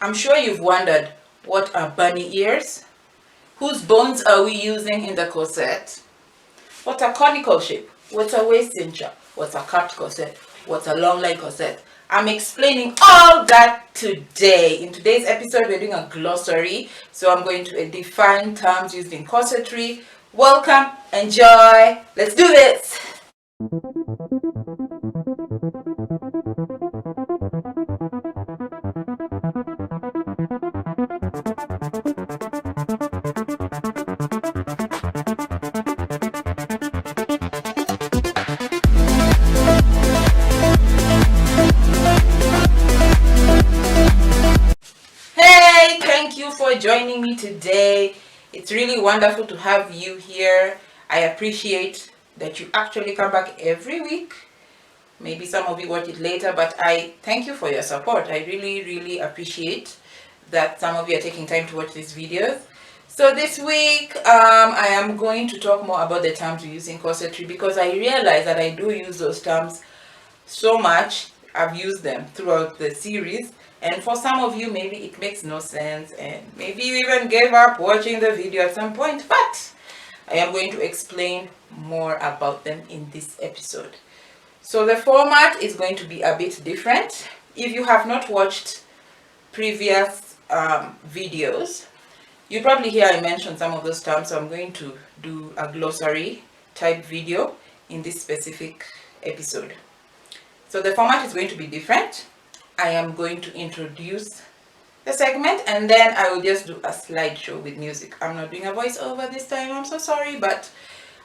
I'm sure you've wondered, what are bunny ears? Whose bones are we using in the corset? What's a conical shape? What's a waist cincher? What's a capped corset? What's a long line corset? I'm explaining all that today. In today's episode, we're doing a glossary. So I'm going to define terms used in corsetry. Welcome, enjoy, let's do this. Hey, thank you for joining me today. It's really wonderful to have you here. I appreciate that you actually come back every week. Maybe some of you watch it later, but I thank you for your support. I really appreciate that some of you are taking time to watch these videos. So this week, I am going to talk more about the terms we use in corsetry because I realize that I do use those terms so much. I've used them throughout the series, and for some of you maybe it makes no sense and maybe you even gave up watching the video at some point, but I am going to explain more about them in this episode. So the format is going to be a bit different. If you have not watched previous videos, you probably hear I mentioned some of those terms, so I'm going to do a glossary type video in this specific episode. So the format is going to be different. I am going to introduce the segment and then I will just do a slideshow with music. I'm not doing a voiceover this time, I'm so sorry, but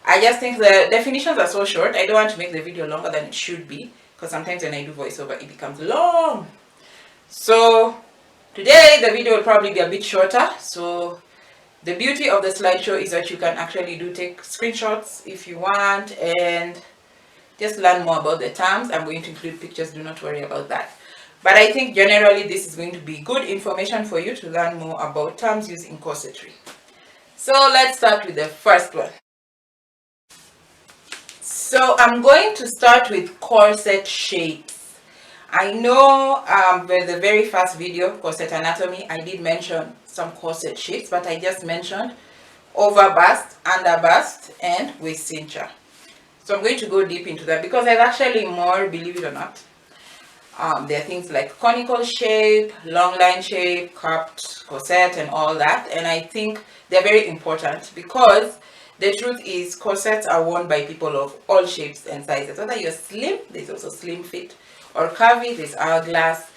I just think the definitions are so short. I don't want to make the video longer than it should be because sometimes when I do voiceover it becomes long. So today the video will probably be a bit shorter. So the beauty of the slideshow is that you can actually take screenshots if you want and just learn more about the terms. I'm going to include pictures, do not worry about that. But I think generally this is going to be good information for you to learn more about terms used in corsetry. So let's start with the first one. So I'm going to start with corset shapes. I know with the very first video, corset anatomy, I did mention some corset shapes, but I just mentioned over bust, under bust, and waist cincher. So I'm going to go deep into that because there's actually more, believe it or not. There are things like conical shape, long line shape, capped corset, and all that. And I think they're very important because the truth is corsets are worn by people of all shapes and sizes. Whether you're slim, there's also slim fit, or curvy, there's hourglass.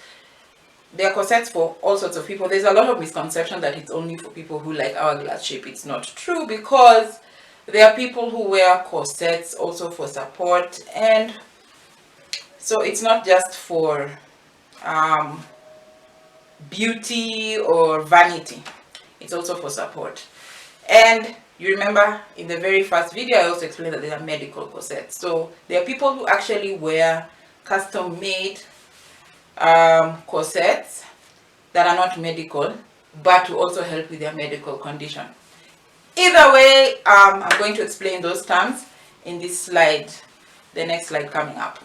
There are corsets for all sorts of people. There's a lot of misconception that it's only for people who like hourglass shape. It's not true because there are people who wear corsets also for support, and so it's not just for beauty or vanity, it's also for support. And you remember in the very first video I also explained that there are medical corsets. So there are people who actually wear custom made corsets that are not medical but to also help with their medical condition. Either way, I'm going to explain those terms in this slide, the next slide coming up.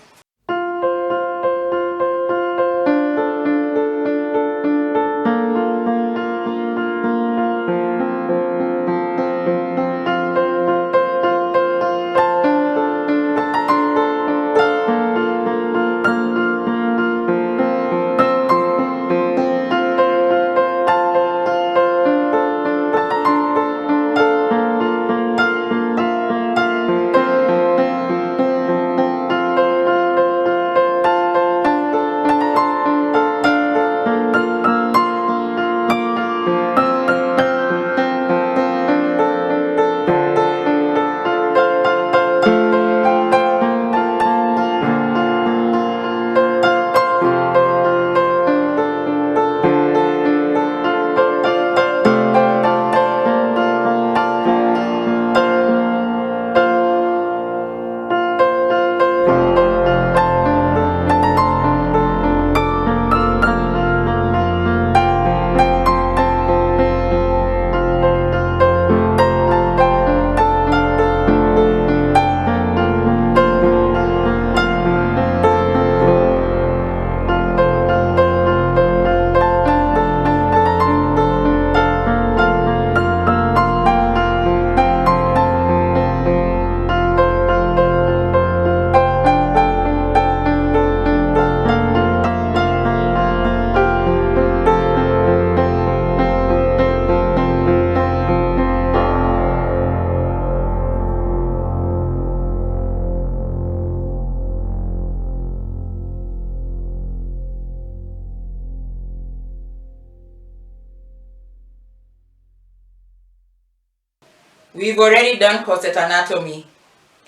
We've already done corset anatomy,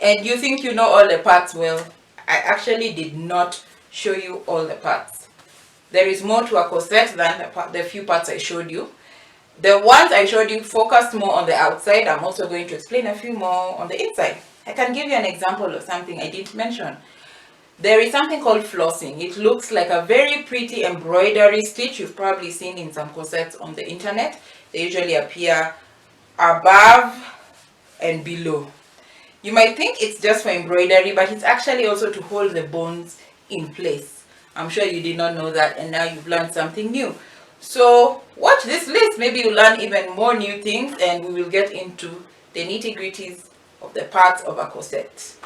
and you think you know all the parts. Well, I actually did not show you all the parts. There is more to a corset than the few parts I showed you. The ones I showed you focused more on the outside. I'm also going to explain a few more on the inside. I can give you an example of something I didn't mention. There is something called flossing. It looks like a very pretty embroidery stitch you've probably seen in some corsets on the internet. They usually appear above and below. You might think it's just for embroidery, but it's actually also to hold the bones in place. I'm sure you did not know that, and now you've learned something new. So watch this list. Maybe you'll learn even more new things, and we will get into the nitty-gritties of the parts of a corset.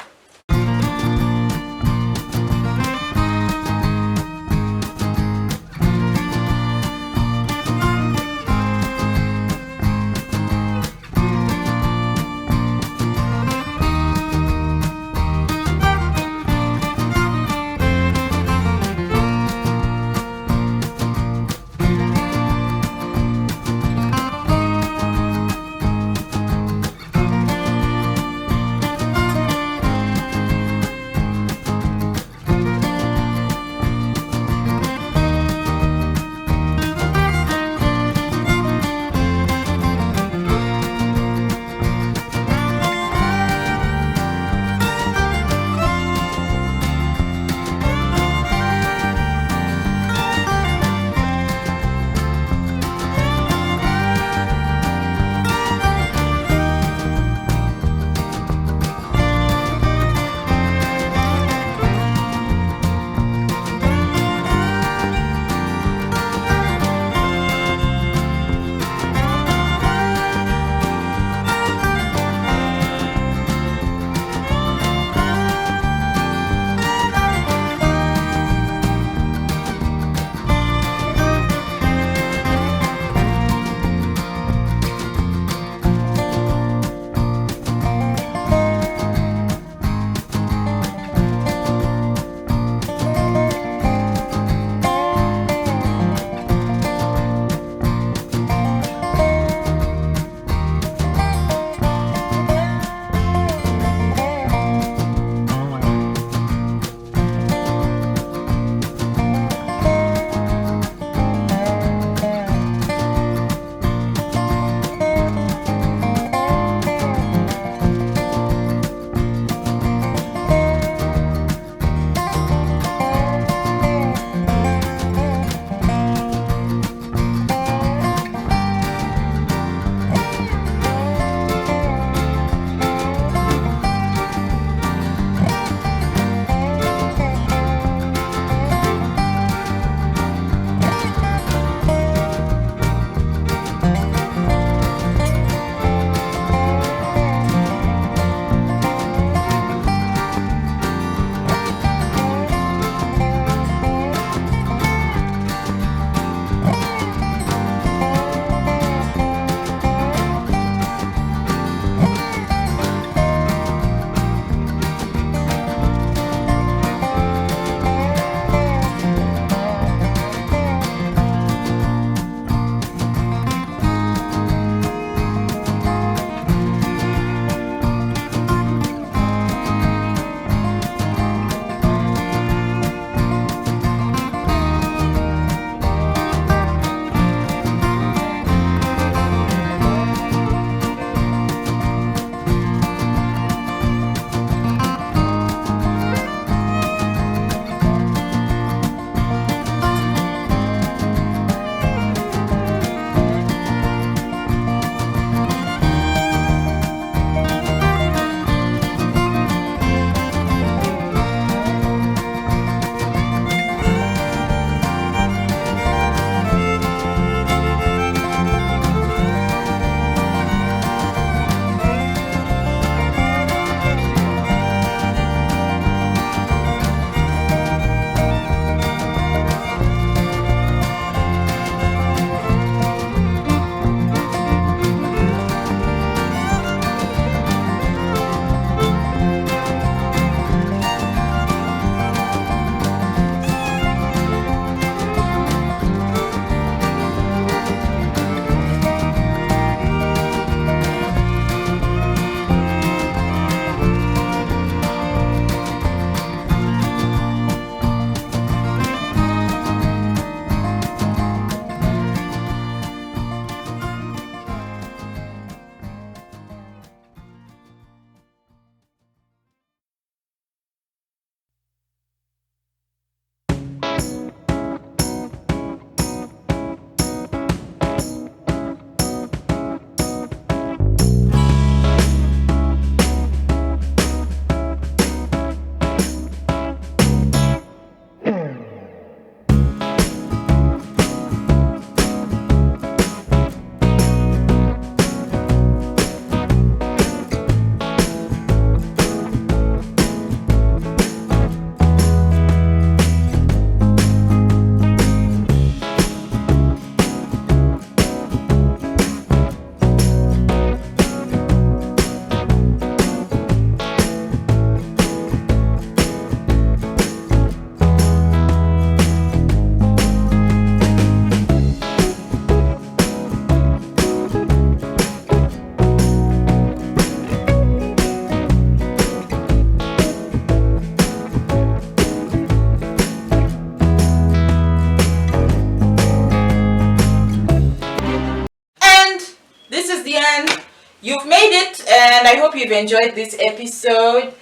you've made it, and I hope you've enjoyed this episode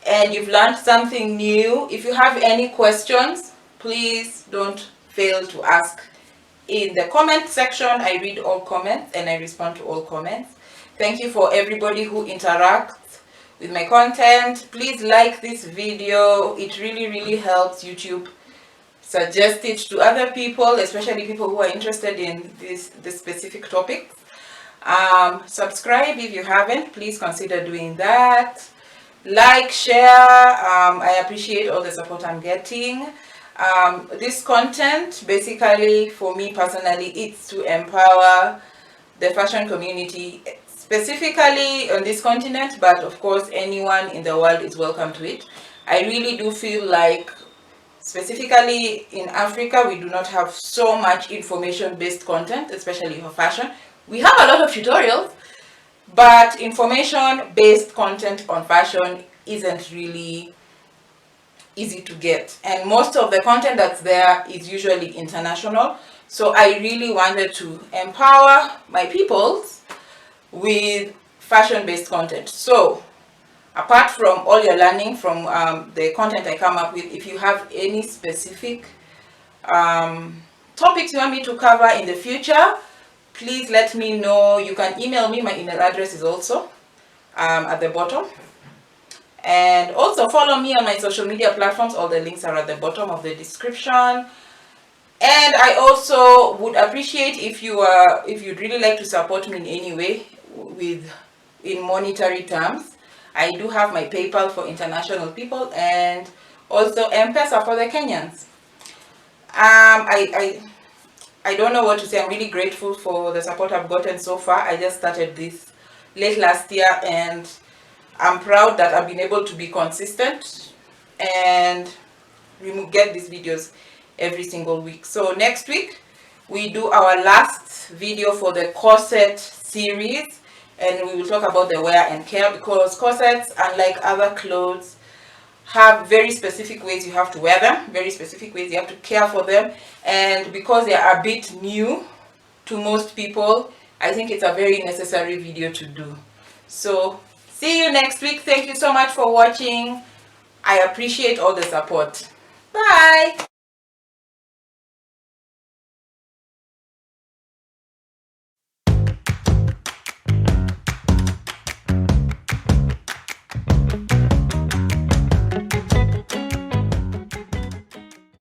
and you've learned something new. If you have any questions, please don't fail to ask in the comment section. I read all comments and I respond to all comments. Thank you for everybody who interacts with my content. Please like this video. It really helps YouTube suggest it to other people, especially people who are interested in this specific topic. Subscribe if you haven't. Please consider doing that. Like, share. I appreciate all the support I'm getting. This content, basically, for me personally, it's to empower the fashion community, specifically on this continent, but of course anyone in the world is welcome to it. I really do feel like, specifically in Africa, we do not have so much information-based content, especially for fashion. We have a lot of tutorials, but information-based content on fashion isn't really easy to get, and most of the content that's there is usually international. So I really wanted to empower my peoples with fashion-based content. So apart from all your learning from the content I come up with, if you have any specific topics you want me to cover in the future, please let me know. You can email me. My email address is also at the bottom. And also follow me on my social media platforms. All the links are at the bottom of the description. And I also would appreciate if you'd really like to support me in any way in monetary terms. I do have my PayPal for international people and also MPESA for the Kenyans. I don't know what to say. I'm really grateful for the support I've gotten so far. I just started this late last year, and I'm proud that I've been able to be consistent and get these videos every single week. So next week we do our last video for the corset series, and we will talk about the wear and care, because corsets, unlike other clothes, have very specific ways you have to wear them, very specific ways you have to care for them, and because they are a bit new to most people, I think it's a very necessary video to do. So see you next week. Thank you so much for watching. I appreciate all the support. Bye.